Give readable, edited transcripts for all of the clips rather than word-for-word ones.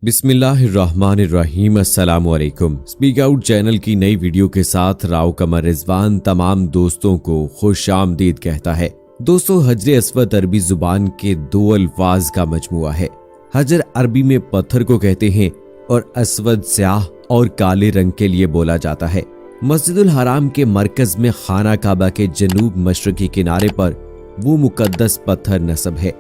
बिस्मिल्लाहिर्रहमानिर्रहीम। अस्सलाम वालेकुम। स्पीक आउट चैनल की नई वीडियो के साथ राव कमर रिजवान तमाम दोस्तों को खुश आमदीद कहता है। दोस्तों, हजर अस्वद अरबी जुबान के दो अल्फाज का मजमुआ है। हजर अरबी में पत्थर को कहते हैं और अस्वद स्याह और काले रंग के लिए बोला जाता है। मस्जिदुल हराम के मरकज में खाना काबा के जनूब मशरकी किनारे पर वो मुकद्दस पत्थर नस्ब है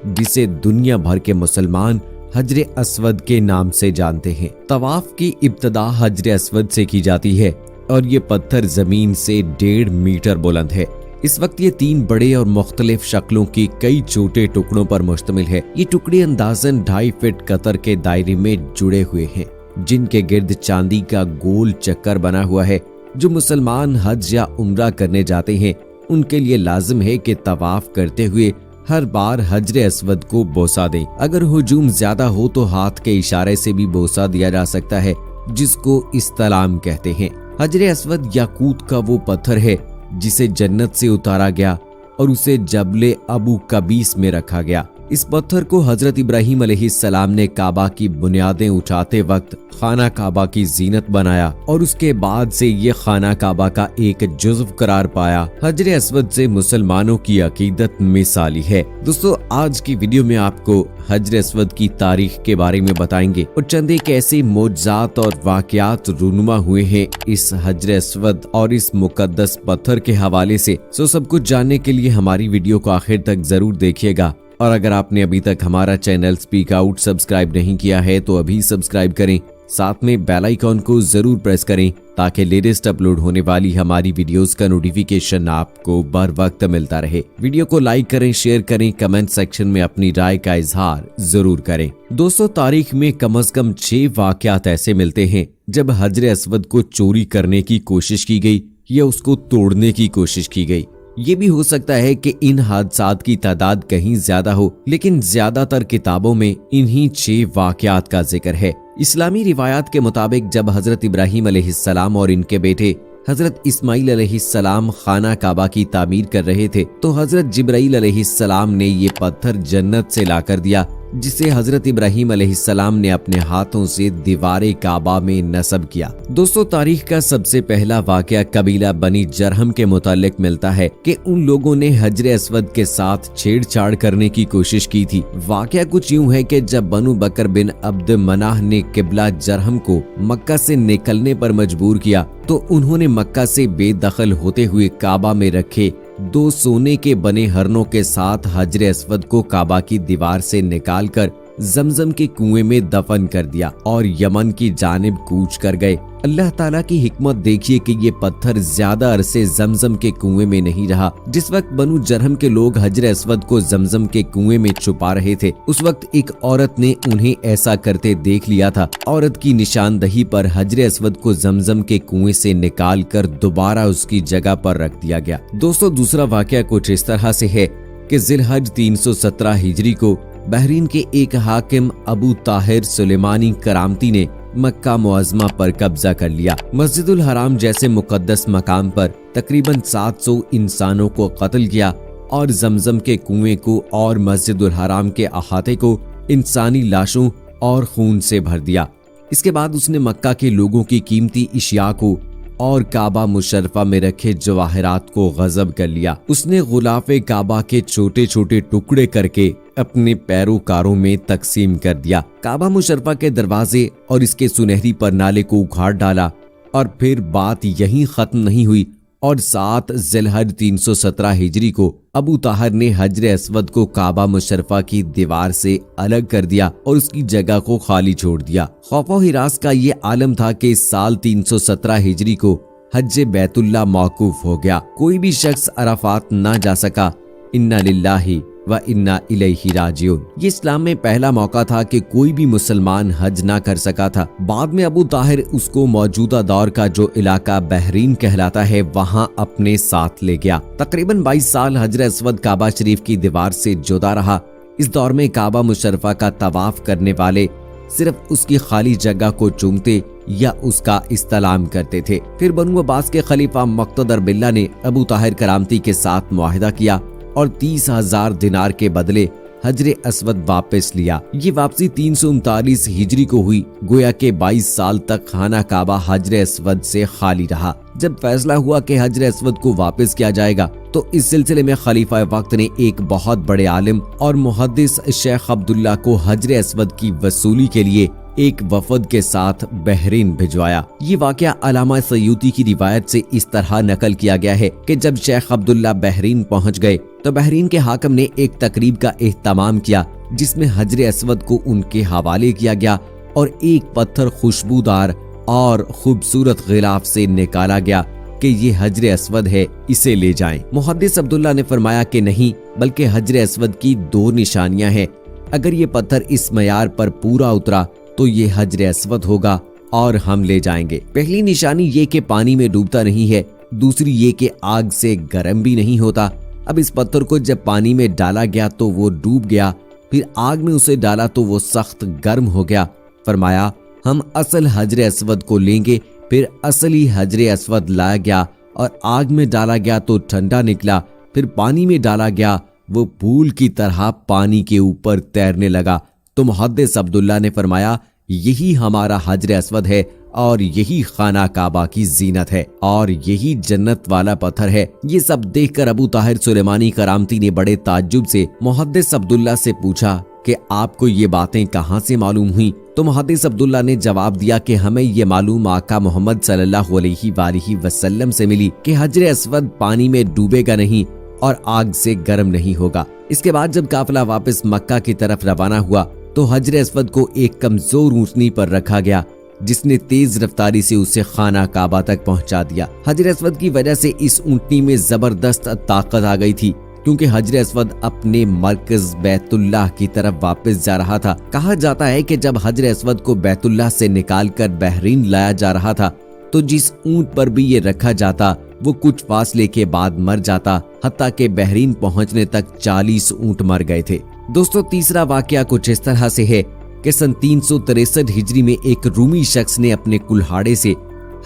जिसे दुनिया भर के मुसलमान हजर अस्वद के नाम से जानते हैं। तवाफ की इब्तदा हजर अस्वद से की जाती है और ये पत्थर जमीन से 1.5 मीटर बुलंद है। इस वक्त ये 3 बड़े और मुख्तलिफ शक्लों की कई छोटे टुकड़ों पर मुश्तमिल है। ये टुकड़े अंदाजन 2.5 फीट कतर के दायरे में जुड़े हुए हैं, जिनके गिर्द चांदी का गोल चक्कर बना हुआ है। जो मुसलमान हज या उम्रा करने जाते हैं उनके लिए लाजिम है कि तवाफ करते हुए हर बार हजर अस्वद को बोसा दें। अगर हुजूम ज्यादा हो तो हाथ के इशारे से भी बोसा दिया जा सकता है, जिसको इस्तलाम कहते हैं। हजर अस्वद याकूत का वो पत्थर है जिसे जन्नत से उतारा गया और उसे जबले अबू कबीस में रखा गया। इस पत्थर को हजरत इब्राहिम अलैहिस्सलाम ने काबा की बुनियादें उठाते वक्त खाना काबा की जीनत बनाया और उसके बाद से ये खाना काबा का एक जुज़्व करार पाया। हजर अस्वद से मुसलमानों की अकीदत मिसाली है। दोस्तों, आज की वीडियो में आपको हजर अस्वद की तारीख के बारे में बताएंगे और चंद एक ऐसे मौजज़ात और वाक़यात रूनुमा हुए हैं इस हजर अस्वद और इस मुकद्दस पत्थर के हवाले से। सब कुछ जानने के लिए हमारी वीडियो को आखिर तक जरूर देखिएगा और अगर आपने अभी तक हमारा चैनल स्पीक आउट सब्सक्राइब नहीं किया है तो अभी सब्सक्राइब करें, साथ में बेल आइकॉन को जरूर प्रेस करें ताकि लेटेस्ट अपलोड होने वाली हमारी वीडियोस का नोटिफिकेशन आपको बर वक्त मिलता रहे। वीडियो को लाइक करें, शेयर करें, कमेंट सेक्शन में अपनी राय का इजहार जरूर करें। दोस्तों, तारीख में कम से कम 6 वाकयात ऐसे मिलते हैं जब हजर अस्वद को चोरी करने की कोशिश की गई या उसको तोड़ने की कोशिश की गई। ये भी हो सकता है कि इन हादसात की तादाद कहीं ज्यादा हो, लेकिन ज्यादातर किताबों में इन्हीं 6 वाकयात का जिक्र है। इस्लामी रिवायात के मुताबिक जब हजरत इब्राहिम अलैहिस्सलाम और इनके बेटे हजरत इस्माइल अलैहिस्सलाम खाना काबा की तामीर कर रहे थे तो हजरत जिब्राइल अलैहिस्सलाम ने ये पत्थर जन्नत से लाकर दिया, जिसे हजरत इब्राहिम अलैहिस्सलाम ने अपने हाथों से दीवारे काबा में नस्ब किया। दोस्तों, तारीख का सबसे पहला वाकया कबीला बनी जरहम के मुतालिक मिलता है कि उन लोगों ने हजर अस्वद के साथ छेड़छाड़ करने की कोशिश की थी। वाकया कुछ यूं है कि जब बनु बकर बिन अब्द मनाह ने किबला जरहम को मक्का से निकलने पर मजबूर किया तो उन्होंने मक्का से बेदखल होते हुए काबा में रखे 2 सोने के बने हरनों के साथ हजर अस्वद को काबा की दीवार से निकालकर जमजम के कुएं में दफन कर दिया और यमन की जानिब कूच कर गए। अल्लाह ताला की हिकमत देखिए कि ये पत्थर ज्यादा अरसे जमजम के कुएं में नहीं रहा। जिस वक्त बनु जरहम के लोग हजर अस्वद को जमजम के कुएं में छुपा रहे थे, उस वक्त एक औरत ने उन्हें ऐसा करते देख लिया था। औरत की निशानदही पर हजर अस्वद को जमजम के कुएं से निकाल कर दोबारा उसकी जगह पर रख दिया गया। दोस्तों, दूसरा वाकया कुछ इस तरह से है कि जिलहज 317 हिजरी को बहरीन के एक हाकिम अबू ताहिर सुलेमानी करामती ने मक्का मुअज़्ज़मा पर कब्जा कर लिया। मस्जिदुल हराम जैसे मुकद्दस मकाम पर तकरीबन 700 इंसानों को कत्ल किया और जमजम के कुएं को और मस्जिदुल हराम के अहाते को इंसानी लाशों और खून से भर दिया। इसके बाद उसने मक्का के लोगों की कीमती इशिया को और काबा मुशर्रफा में रखे जवाहरात को गजब कर लिया। उसने गुलाफे काबा के छोटे छोटे टुकड़े करके अपने पैरोकारों में तकसीम कर दिया। काबा मुशर्रफा के दरवाजे और इसके सुनहरी परनाले को उखाड़ डाला और फिर बात यहीं खत्म नहीं हुई और 7 जिलहज 317 हिजरी को अबू ताहिर ने हजर अस्वद को काबा मुशर्रफा की दीवार से अलग कर दिया और उसकी जगह को खाली छोड़ दिया। खौफो हिरास का ये आलम था कि साल 317 हिजरी को हज बैतुल्ला मौकूफ हो गया। कोई भी शख्स अराफात ना जा सका। इन्ना लिल्लाहि व इन्ना इलैहि राजिऊन। ये इस्लाम में पहला मौका था कि कोई भी मुसलमान हज ना कर सका था। बाद में अबू ताहिर उसको मौजूदा दौर का जो इलाका बहरीन कहलाता है वहाँ अपने साथ ले गया। तकरीबन 22 साल हजर अस्वद काबा शरीफ की दीवार से जुदा रहा। इस दौर में काबा मुशर्रफा का तवाफ करने वाले सिर्फ उसकी खाली जगह को चूमते या उसका इस्तलाम करते थे। फिर बनु अब्बास के खलीफा मुक़्तदर बिल्ला ने अबू ताहिर करामती के साथ मुआहिदा किया और 30,000 दिनार के बदले हजर अस्वद वापस लिया। ये वापसी 339 हिजरी को हुई। गोया के 22 साल तक खाना काबा हजर अस्वद से खाली रहा। जब फैसला हुआ कि हजर अस्वद को वापस किया जाएगा तो इस सिलसिले में खलीफा वक्त ने एक बहुत बड़े आलिम और मुहद्दिस शेख अब्दुल्ला को हजर अस्वद की वसूली के लिए एक वफद के साथ बहरीन भिजवाया। ये वाकया अलामा सयूती की रिवायत से इस तरह नकल किया गया है कि जब शेख अब्दुल्ला बहरीन पहुंच गए तो बहरीन के हाकिम ने एक तकरीब का एहतमाम किया जिसमें हजर अस्वद को उनके हवाले किया गया और एक पत्थर खुशबूदार और खूबसूरत गिलाफ से निकाला गया कि ये हजर अस्वद है, इसे ले जाएं। मुहद्दिस अब्दुल्ला ने फरमाया कि नहीं, बल्कि हजर अस्वद की 2 निशानियां हैं। अगर ये पत्थर इस मयार पर पूरा उतरा तो ये हजर अस्वद होगा और हम ले जाएंगे। पहली निशानी ये कि पानी में डूबता नहीं है, दूसरी ये कि आग से गर्म भी नहीं होता। अब इस पत्थर को जब पानी में डाला गया तो वो डूब गया, फिर आग में उसे डाला तो वो सख्त गर्म हो गया। फरमाया हम असल हजर अस्वद को लेंगे। फिर असली हजर अस्वद लाया गया और आग में डाला गया तो ठंडा निकला। फिर पानी में डाला गया, वो फूल की तरह पानी के ऊपर तैरने लगा। तो मुहद्दिस अब्दुल्ला ने फरमाया यही हमारा हजर अस्वद है और यही खाना काबा की जीनत है और यही जन्नत वाला पत्थर है। ये सब देखकर अबू ताहिर सुलेमानी करामती ने बड़े ताज्जुब से मुहद्दिस अब्दुल्ला से पूछा कि आपको ये बातें कहाँ से मालूम हुई? तो मुहद्दिस अब्दुल्ला ने जवाब दिया कि हमें ये मालूम आका मोहम्मद सल्लल्लाहु अलैहि वसल्लम से मिली कि हजर अस्वद पानी में डूबेगा नहीं और आग से गर्म नहीं होगा। इसके बाद जब काफिला वापस मक्का की तरफ रवाना हुआ तो हजर अस्वद को एक कमजोर ऊंटनी पर रखा गया जिसने तेज रफ्तारी से उसे खाना काबा तक पहुंचा दिया। हजर अस्वद की वजह से इस ऊंटनी में जबरदस्त ताकत आ गई थी क्योंकि हजर अस्वद अपने मरकज बैतुल्लाह की तरफ वापस जा रहा था। कहा जाता है कि जब हजर अस्वद को बैतुल्लाह से निकालकर बहरीन लाया जा रहा था तो जिस ऊंट पर भी ये रखा जाता वो कुछ फासले के बाद मर जाता, हत्ता के बहरीन पहुंचने तक 40 ऊंट मर गए थे। दोस्तों, तीसरा वाकया कुछ इस तरह से है कि सन 363 हिजरी में एक रूमी शख्स ने अपने कुल्हाड़े से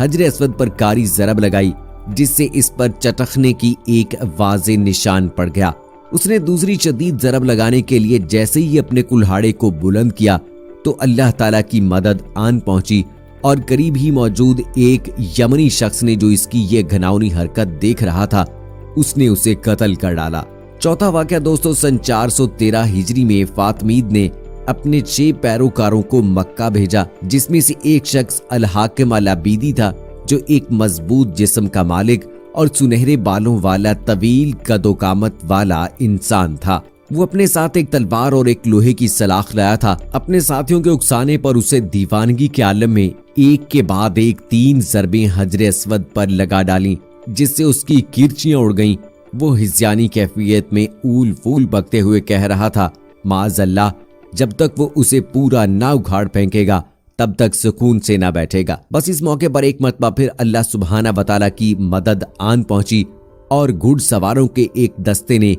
हजर अस्वद पर कारी जरब लगाई जिससे इस पर चटकने की एक वाज़े निशान पड़ गया। उसने दूसरी शदीद जरब लगाने के लिए जैसे ही अपने कुल्हाड़े को बुलंद किया तो अल्लाह ताला की मदद आन पहुंची और करीब ही मौजूद एक यमनी शख्स ने जो इसकी ये घिनौनी हरकत देख रहा था उसने उसे कत्ल कर डाला। चौथा वाकया दोस्तों, सन 413 हिजरी में फातमीद ने अपने 6 पैरोकारों को मक्का भेजा जिसमें से एक शख्स अल हाकिम अल अबीदी था जो एक मजबूत जिस्म का मालिक और सुनहरे बालों वाला तवील कदोकामत वाला इंसान था। वो अपने साथ एक तलवार और एक लोहे की सलाख लाया था। अपने साथियों के उकसाने पर उसे दीवानगी के आलम में एक के बाद एक 3 ज़रबें हजर अस्वद पर लगा डाली जिससे उसकी किरचियां उड़ गईं। वो हिज़्यानी कैफियत में ऊल फूल बकते हुए कह रहा था, माज़अल्लाह, जब तक वो उसे पूरा ना उखाड़ फेंकेगा तब तक सुकून से ना बैठेगा। बस इस मौके पर एक मरतबा फिर अल्लाह सुब्हाना व तआला की मदद आन पहुंची और घुड़सवारों के एक दस्ते ने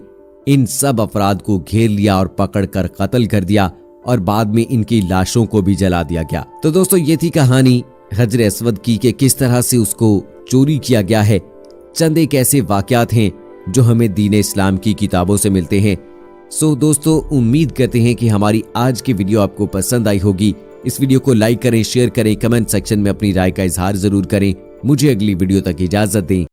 इन सब अफराद को घेर लिया और पकड़कर कत्ल कर दिया और बाद में इनकी लाशों को भी जला दिया गया। तो दोस्तों, ये थी कहानी हजर अस्वद की कि किस तरह से उसको चोरी किया गया है। चंद एक ऐसे वाकयात हैं जो हमें दीन इस्लाम की किताबों से मिलते हैं। सो दोस्तों, उम्मीद करते हैं कि हमारी आज की वीडियो आपको पसंद आई होगी। इस वीडियो को लाइक करें, शेयर करें, कमेंट सेक्शन में अपनी राय का इजहार जरूर करें। मुझे अगली वीडियो तक इजाजत दें।